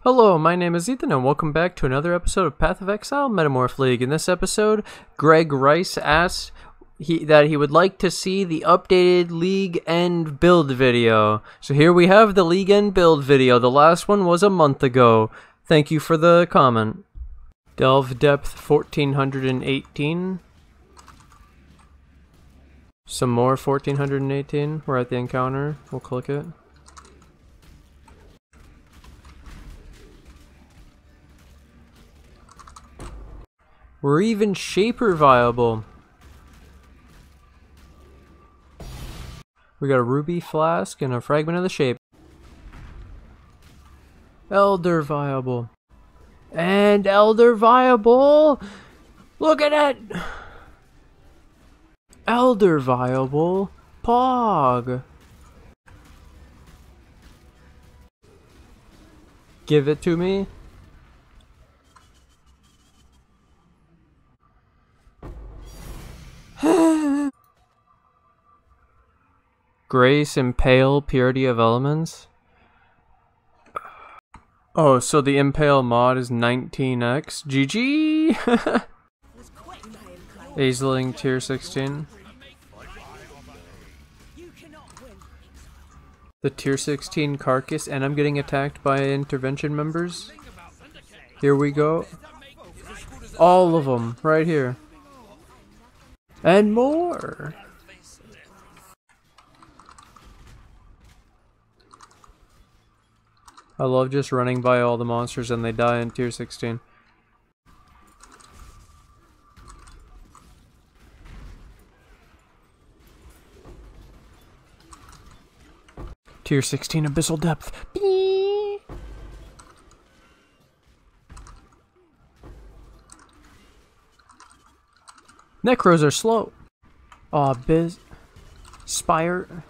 Hello, my name is Ethan and welcome back to another episode of Path of Exile Metamorph League. In this episode, Greg Rice asked that he would like to see the updated League End build video. So here we have the League End build video. The last one was a month ago. Thank you for the comment. Delve depth 1418. Some more 1418. We're at the encounter. We'll click it. We're even Shaper viable. We got a Ruby Flask and a Fragment of the Shape. Elder viable. And Elder viable! Look at it! Elder viable. Pog! Give it to me. Grace, Impale, Purity of Elements. Oh, so the Impale mod is 19x. GG! Aisling tier 16. The tier 16 carcass, and I'm getting attacked by intervention members. Here we go. All of them, right here. And more! I love just running by all the monsters and they die in tier 16. Tier 16 Abyssal Depth. Beep. Necros are slow. Aw, Spire.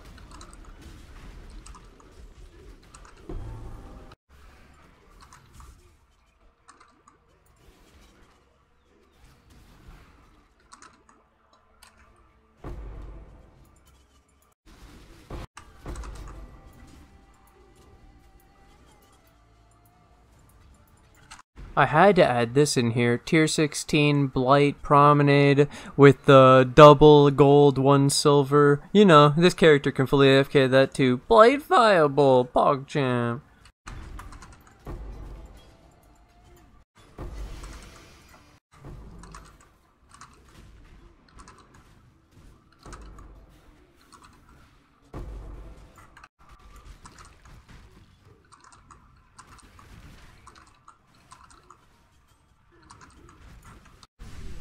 I had to add this in here. Tier 16 Blight Promenade with the double gold, 1 silver. You know, this character can fully AFK that too. Blight viable, PogChamp.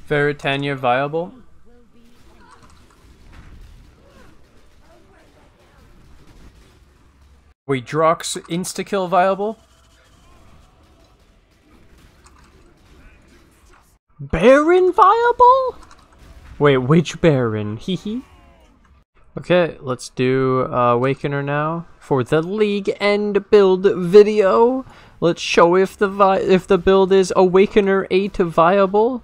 Veritania viable. Wait, Drox insta-kill viable? Baron viable? Wait, which Baron? Hehe. Okay, let's do Awakener now for the League End build video. Let's show if the build is Awakener 8 viable.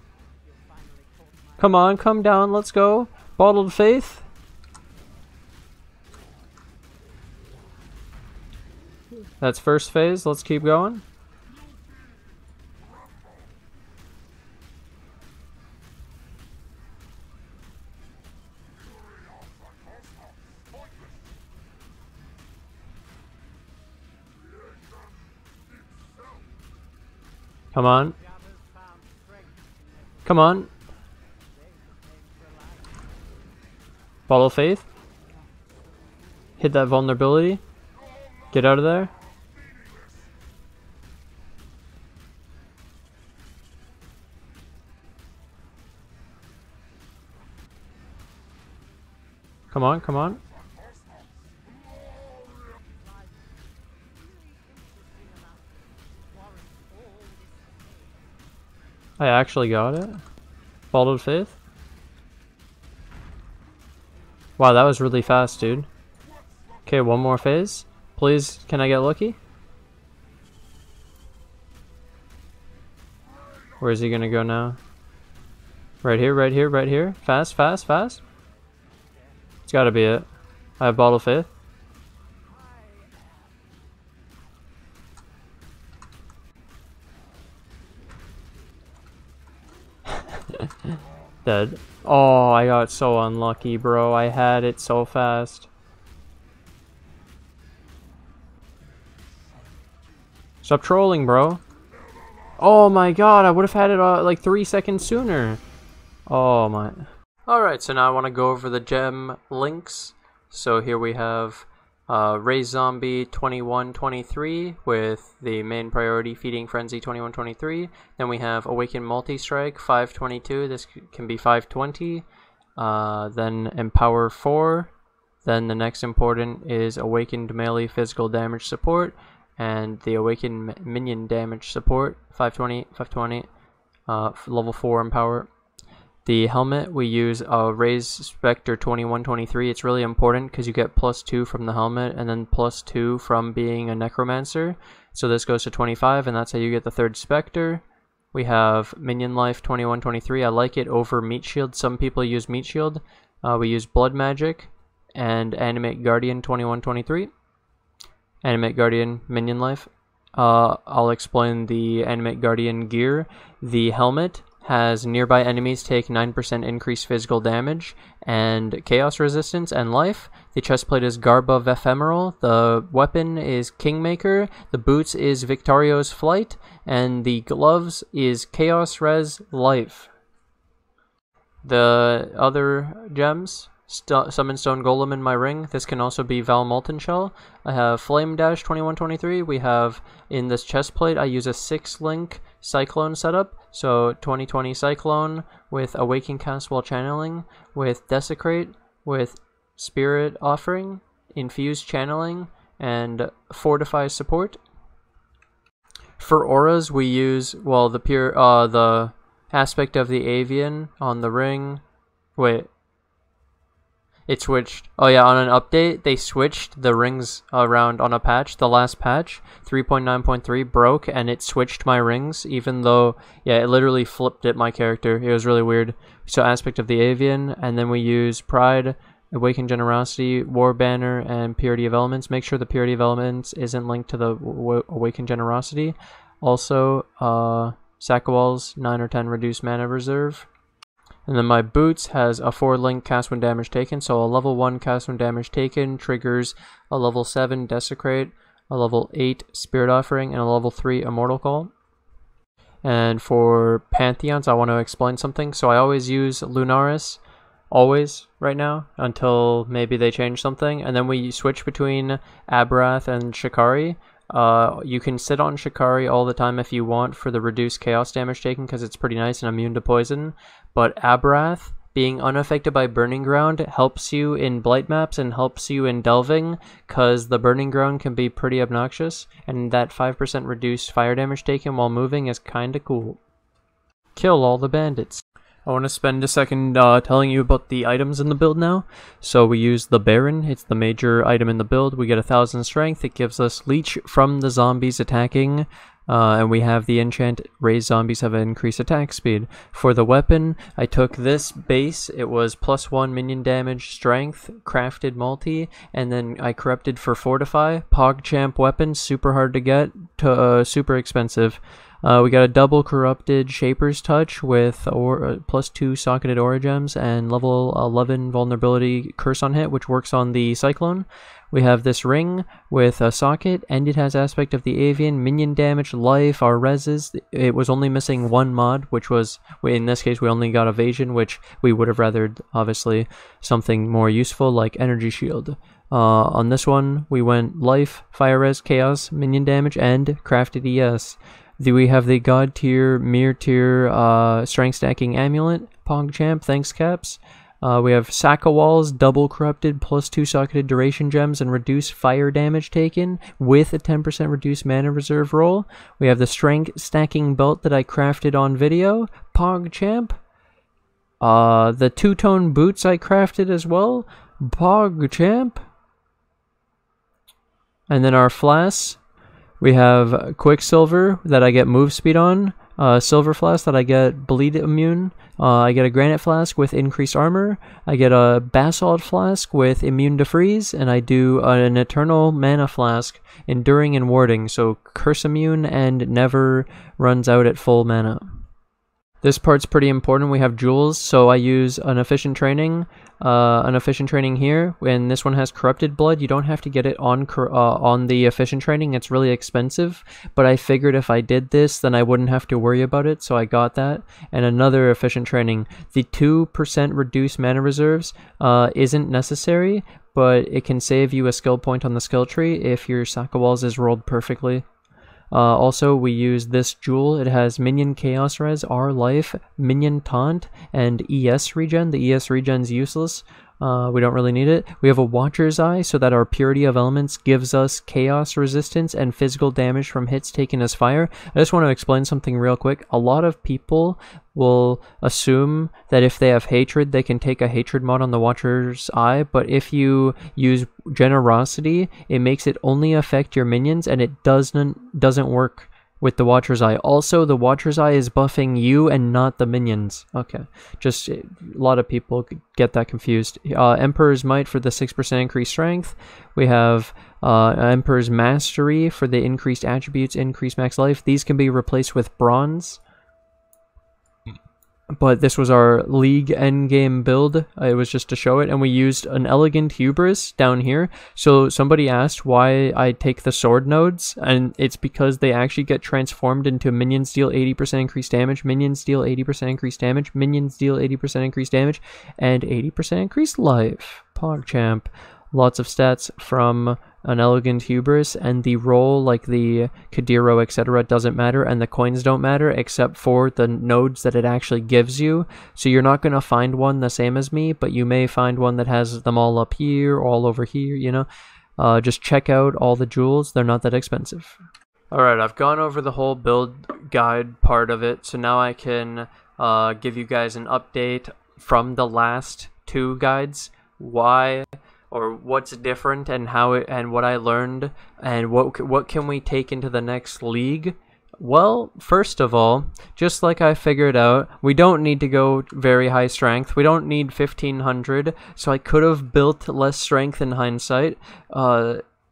Come on, come down, let's go. Bottled Faith. That's first phase, let's keep going. Come on. Come on. Bottle of Faith. Hit that vulnerability. Get out of there. Come on, come on. I actually got it. Bottled Faith. Wow, that was really fast, dude. Okay, one more phase. Please, can I get lucky? Where is he gonna go now? Right here, right here, right here. Fast, fast, fast. It's gotta be it. I have Bottle of Faith. Dead. Oh, I got so unlucky, bro. I had it so fast. Stop trolling, bro. Oh my god, I would have had it like 3 seconds sooner. Oh my. Alright, so now I want to go over the gem links. So here we have Raise Zombie 2123 with the main priority Feeding Frenzy 2123. Then we have Awaken Multi-Strike 522. This can be 520. Then Empower 4. Then the next important is Awakened Melee Physical Damage Support. And the Awakened Minion Damage Support 520, 520. Level 4 Empower. The helmet, we use Raise Spectre 2123. It's really important because you get +2 from the helmet and then +2 from being a Necromancer. So this goes to 25, and that's how you get the 3rd Spectre. We have Minion Life 2123. I like it over Meat Shield. Some people use Meat Shield. We use Blood Magic and Animate Guardian 2123. Animate Guardian Minion Life. I'll explain the Animate Guardian gear. The helmet has nearby enemies take 9% increased physical damage and chaos resistance and life. The chestplate is Garb of Ephemeral. The weapon is Kingmaker. The boots is Victorio's Flight. And the gloves is Chaos Res Life. The other gems, Summon Stone Golem in my ring. This can also be Val Molten Shell. I have Flame Dash 2123. We have in this chestplate, I use a 6-link Cyclone setup. So 2020 Cyclone with Awaken Cast while channeling, with Desecrate, with Spirit Offering, Infused Channeling, and Fortify Support. For auras, we use, well, the aspect of the Avian on the ring. Wait. It switched. Oh yeah, on an update, they switched the rings around on a patch. The last patch, 3.9.3, broke, and it switched my rings, even though, yeah, it literally flipped it, my character. It was really weird. So aspect of the Avian, and then we use Pride, Awaken Generosity, War Banner, and Purity of Elements. Make sure the Purity of Elements isn't linked to the Awaken Generosity. Also, Sackawal's 9 or 10 reduced mana reserve. And then my boots has a 4-link cast when damage taken, so a level 1 cast when damage taken triggers a level 7 Desecrate, a level 8 Spirit Offering, and a level 3 Immortal Call. And for Pantheons, I want to explain something. So I always use Lunaris, always, right now, until maybe they change something. And then we switch between Abrath and Shakari. You can sit on Shakari all the time if you want for the reduced chaos damage taken because it's pretty nice and immune to poison. But Abrath, being unaffected by Burning Ground, helps you in Blight maps and helps you in Delving because the Burning Ground can be pretty obnoxious, and that 5% reduced fire damage taken while moving is kinda cool. Kill all the bandits. I want to spend a second telling you about the items in the build now. So we use the Baron. It's the major item in the build. We get 1000 strength. It gives us leech from the zombies attacking. And we have the enchant raise zombies have an increased attack speed. For the weapon, I took this base. It was +1 minion damage strength, crafted multi, and then I corrupted for fortify. PogChamp weapon, super hard to get, super expensive. We got a double corrupted Shaper's Touch with +2 socketed aura gems and level 11 vulnerability curse on hit, which works on the Cyclone. We have this ring with a socket, and it has aspect of the Avian, minion damage, life, our reses. It was only missing 1 mod, which was, in this case, we only got evasion, which we would have rathered, obviously, something more useful like energy shield. On this one, we went life, fire res, chaos, minion damage, and crafted ES. We have the God tier, Mirror tier, strength stacking amulet, PogChamp, thanks Caps. We have Sackawal's double corrupted +2 socketed duration gems and reduced fire damage taken with a 10% reduced mana reserve roll. We have the strength stacking belt that I crafted on video, PogChamp. The two-tone boots I crafted as well, PogChamp. And then our Flasks. We have Quicksilver that I get move speed on, Silver Flask that I get bleed immune, I get a Granite Flask with increased armor, I get a Basalt Flask with immune to freeze, and I do an Eternal Mana Flask, enduring and warding, so curse immune and never runs out at full mana. This part's pretty important. We have jewels, so I use an efficient training here. When this one has corrupted blood, you don't have to get it on the efficient training. It's really expensive, but I figured if I did this, then I wouldn't have to worry about it, so I got that. And another efficient training. The 2% reduced mana reserves isn't necessary, but it can save you a skill point on the skill tree if your Sack of Walls is rolled perfectly. Also, we use this jewel. It has Minion Chaos Res, R Life, Minion Taunt, and ES regen. The ES regen's useless. We don't really need it. We have a Watcher's Eye so that our Purity of Elements gives us chaos resistance and physical damage from hits taken as fire. I just want to explain something real quick. A lot of people will assume that if they have hatred, they can take a hatred mod on the Watcher's Eye, but if you use generosity, it makes it only affect your minions, and it doesn't work with the Watcher's Eye. Also, the Watcher's Eye is buffing you and not the minions. Okay, just a lot of people get that confused. Emperor's Might for the 6% increased strength. We have Emperor's Mastery for the increased attributes, increased max life. These can be replaced with bronze. But this was our League endgame build. It was just to show it, and we used an Elegant Hubris down here. So somebody asked why I take the sword nodes, and it's because they actually get transformed into minions deal 80% increased damage, minions deal 80% increased damage, minions deal 80% increased damage, and 80% increased life. PogChamp. Lots of stats from an Elegant Hubris, and the roll, like the Kadiro, etc., doesn't matter, and the coins don't matter except for the nodes that it actually gives you. So you're not going to find one the same as me, but you may find one that has them all up here, all over here, you know. Just check out all the jewels. They're not that expensive. Alright, I've gone over the whole build guide part of it, so now I can give you guys an update from the last two guides. Why, or what's different, and how it, and what I learned, and what can we take into the next league. Well, first of all, just like I figured out, we don't need to go very high strength. We don't need 1500, so I could have built less strength in hindsight.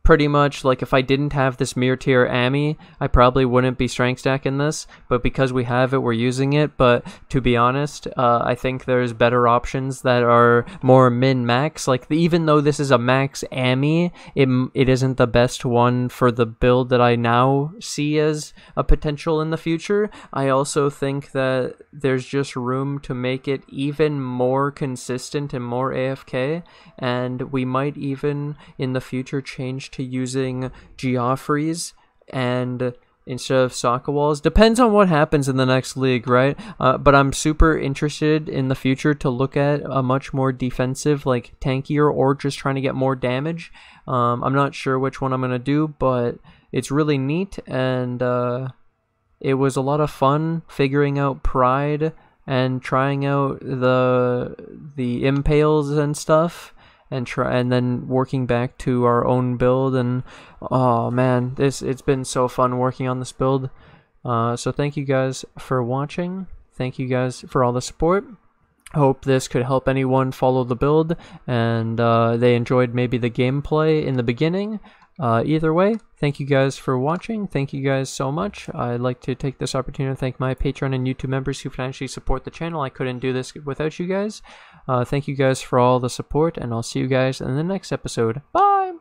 Pretty much, like, if I didn't have this Mir tier Ami, I probably wouldn't be strength stacking this, but because we have it, we're using it. But to be honest, I think there's better options that are more min-max. Like, even though this is a max Ami, it isn't the best one for the build that I now see as a potential in the future. I also think that there's just room to make it even more consistent and more AFK, and we might even, in the future, change to using Geoffreys and instead of Sack of Walls. Depends on what happens in the next league, right? But I'm super interested in the future to look at a much more defensive, like tankier, or just trying to get more damage. I'm not sure which one I'm gonna do, but it's really neat, and it was a lot of fun figuring out Pride and trying out the impales and stuff, and then working back to our own build. And oh man, it's been so fun working on this build. So thank you guys for watching. Thank you guys for all the support. Hope this could help anyone follow the build, and they enjoyed maybe the gameplay in the beginning. Either way, thank you guys for watching. Thank you guys so much. I'd like to take this opportunity to thank my Patreon and YouTube members who financially support the channel. I couldn't do this without you guys. Thank you guys for all the support, and I'll see you guys in the next episode. Bye!